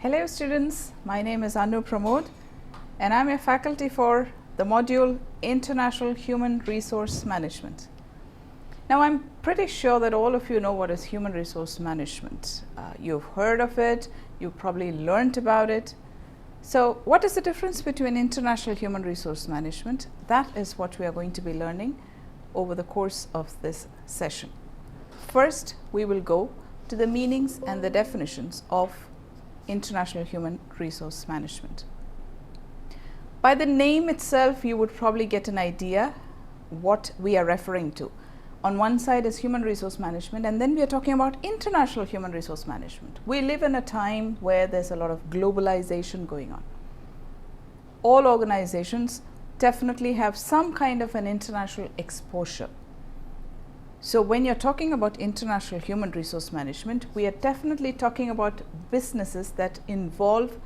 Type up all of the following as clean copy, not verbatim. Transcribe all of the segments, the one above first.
Hello students, my name is Anu Pramod and I am a faculty for the module International Human Resource Management. Now I'm pretty sure that all of you know what is human resource management. You've heard of it, you've probably learned about it. So what is the difference between international human resource management? That is what we are going to be learning over the course of this session. First, we will go to the meanings and the definitions of international human resource management. By the name itself, you would probably get an idea what we are referring to. On one side is human resource management, and then we are talking about international human resource management. We live in a time where there's a lot of globalization going on. All organizations definitely have some kind of an international exposure. So when you're talking about international human resource management, we are definitely talking about businesses that involve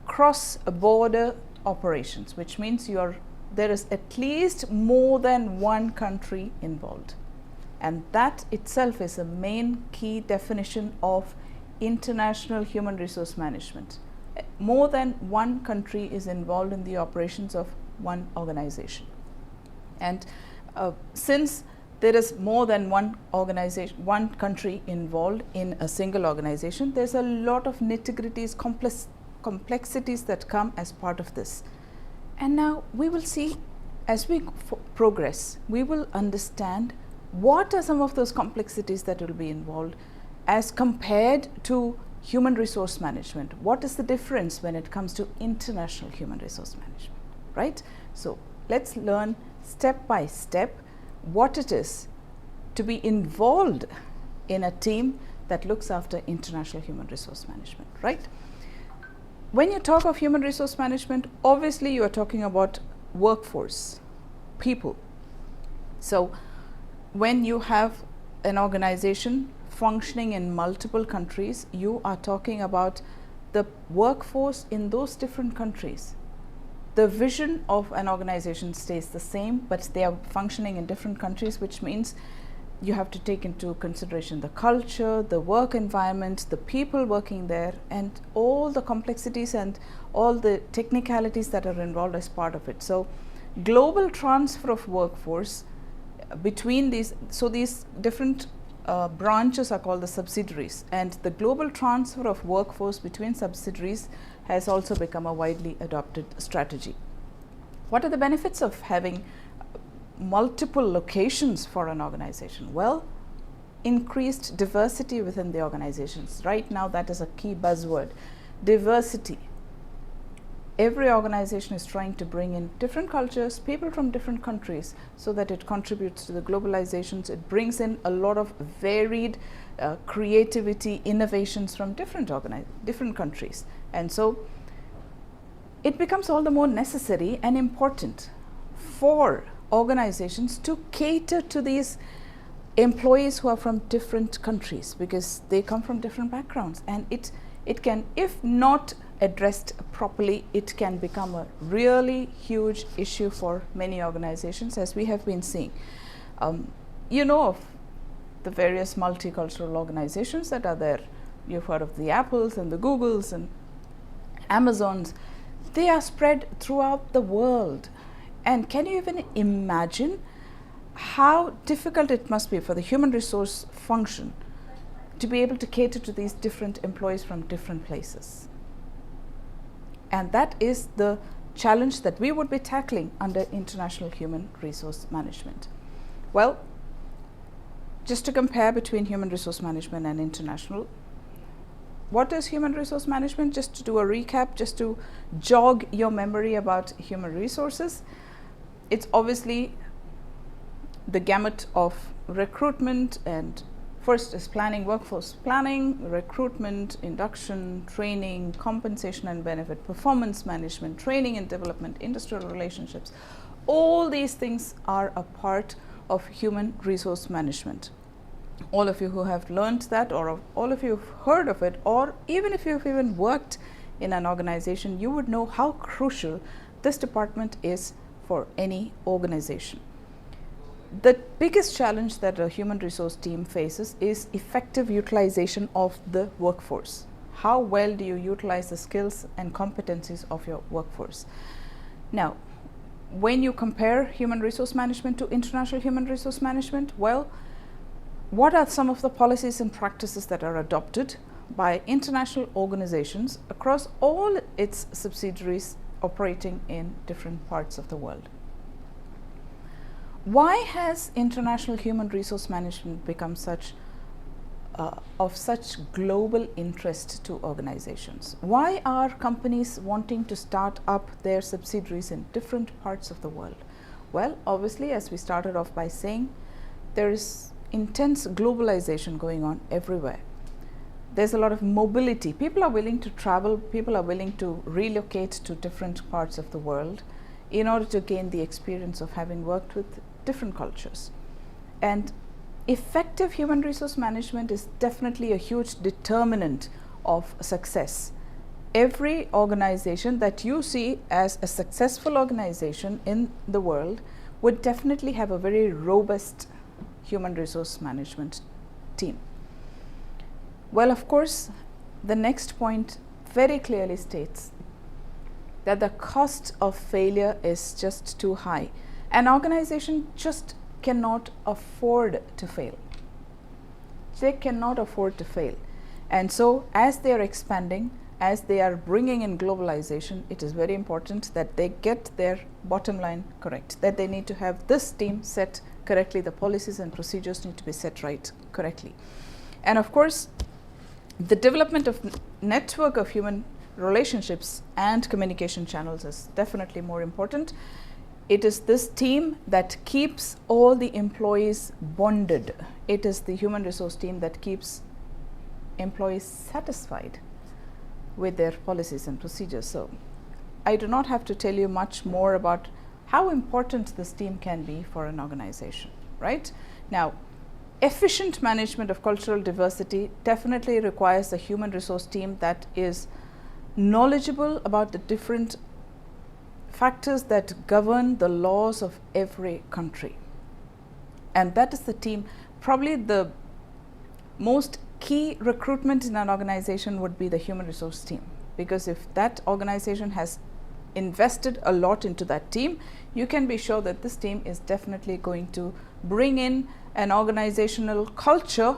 cross-border operations, which means there is at least more than one country involved. And that itself is a main key definition of international human resource management. More than one country is involved in the operations of one organization. And since there is more than one organization, one country involved in a single organization, there's a lot of nitty-gritties, complexities that come as part of this. And now we will see, as we progress, we will understand what are some of those complexities that will be involved as compared to human resource management. What is the difference when it comes to international human resource management, right? So let's learn step by step what it is to be involved in a team that looks after international human resource management, right? When you talk of human resource management, obviously you are talking about workforce, people. So when you have an organization functioning in multiple countries, you are talking about the workforce in those different countries. The vision of an organization stays the same, but they are functioning in different countries, which means you have to take into consideration the culture, the work environment, the people working there, and all the complexities and all the technicalities that are involved as part of it. So global transfer of workforce between these different branches are called the subsidiaries, and the global transfer of workforce between subsidiaries has also become a widely adopted strategy. What are the benefits of having multiple locations for an organization? Well, increased diversity within the organizations. Right now that is a key buzzword, diversity. Every organization is trying to bring in different cultures, people from different countries, so that it contributes to the globalizations. It brings in a lot of varied creativity, innovations from different countries. And so it becomes all the more necessary and important for organizations to cater to these employees who are from different countries, because they come from different backgrounds, and it can, if not addressed properly, it can become a really huge issue for many organizations, as we have been seeing. You know of the various multicultural organizations that are there. You've heard of the Apples and the Googles and Amazons. They are spread throughout the world. And can you even imagine how difficult it must be for the human resource function to be able to cater to these different employees from different places? And that is the challenge that we would be tackling under international human resource management. Well, just to compare between human resource management and international, what is human resource management? Just to do a recap, just to jog your memory about human resources, it's obviously the gamut of recruitment, and first is planning, workforce planning, recruitment, induction, training, compensation and benefit, performance management, training and development, industrial relationships. All these things are a part of human resource management. All of you who have learned that, or all of you who've heard of it, or even if you've even worked in an organization, you would know how crucial this department is for any organization. The biggest challenge that a human resource team faces is effective utilization of the workforce. How well do you utilize the skills and competencies of your workforce? Now, when you compare human resource management to international human resource management, well, what are some of the policies and practices that are adopted by international organizations across all its subsidiaries operating in different parts of the world? Why has international human resource management become of such global interest to organizations? Why are companies wanting to start up their subsidiaries in different parts of the world? Well, obviously, as we started off by saying, there is intense globalization going on everywhere. There's a lot of mobility. People are willing to travel, people are willing to relocate to different parts of the world in order to gain the experience of having worked with different cultures. And effective human resource management is definitely a huge determinant of success. Every organization that you see as a successful organization in the world would definitely have a very robust human resource management team. Well, of course, the next point very clearly states that the cost of failure is just too high. An organization just cannot afford to fail. They cannot afford to fail. And so as they are expanding, as they are bringing in globalization, it is very important that they get their bottom line correct, that they need to have this team set correctly, the policies and procedures need to be set right correctly. And of course, the development of network of human relationships and communication channels is definitely more important. It is this team that keeps all the employees bonded. It is the human resource team that keeps employees satisfied with their policies and procedures. So I do not have to tell you much more about how important this team can be for an organization, right? Now, efficient management of cultural diversity definitely requires a human resource team that is knowledgeable about the different factors that govern the laws of every country. And that is the team. Probably the most key recruitment in an organization would be the human resource team, because if that organization has invested a lot into that team, you can be sure that this team is definitely going to bring in an organizational culture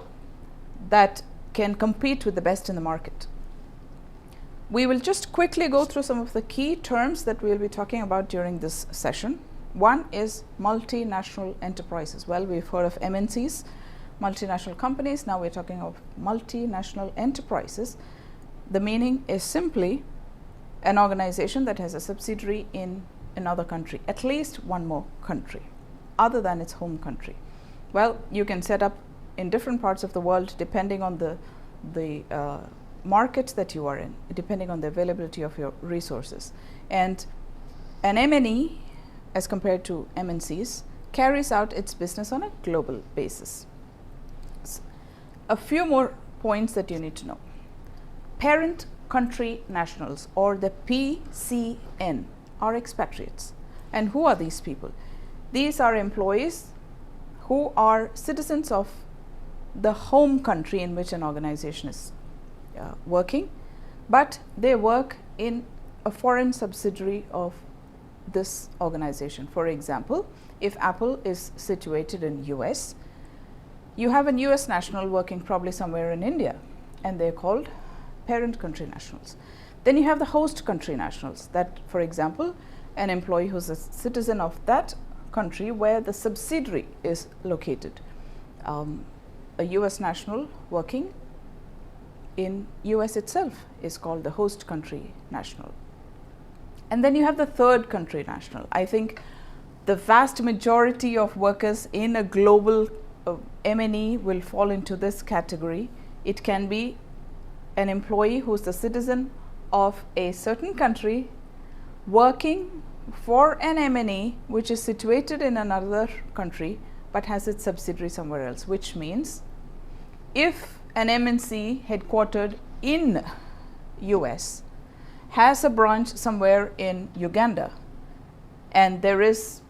that can compete with the best in the market. We will just quickly go through some of the key terms that we will be talking about during this session. One is multinational enterprises. Well, we've heard of MNCs, multinational companies. Now we're talking of multinational enterprises. The meaning is simply an organization that has a subsidiary in another country, at least one more country, other than its home country. Well, you can set up in different parts of the world depending on the market that you are in, depending on the availability of your resources. And an MNE, as compared to MNCs, carries out its business on a global basis. A few more points that you need to know. Parent country nationals, or the PCN, are expatriates. And who are these people? These are employees who are citizens of the home country in which an organization is working, but they work in a foreign subsidiary of this organization. For example, if Apple is situated in US, you have an US national working probably somewhere in India, and they're called parent country nationals. Then you have the host country nationals, that, for example, an employee who's a citizen of that country where the subsidiary is located. A US national working in US itself is called the host country national. And then you have the third country national. I think the vast majority of workers in a global MNE will fall into this category. It can be an employee who's the citizen of a certain country working for an MNE which is situated in another country but has its subsidiary somewhere else, which means if an MNC headquartered in US has a branch somewhere in Uganda, and there is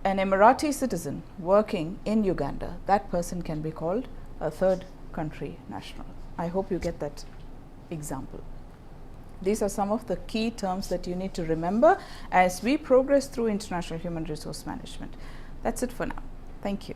an Emirati citizen working in Uganda, that person can be called a third country national. I hope you get that example. These are some of the key terms that you need to remember as we progress through international human resource management. That's it for now. Thank you.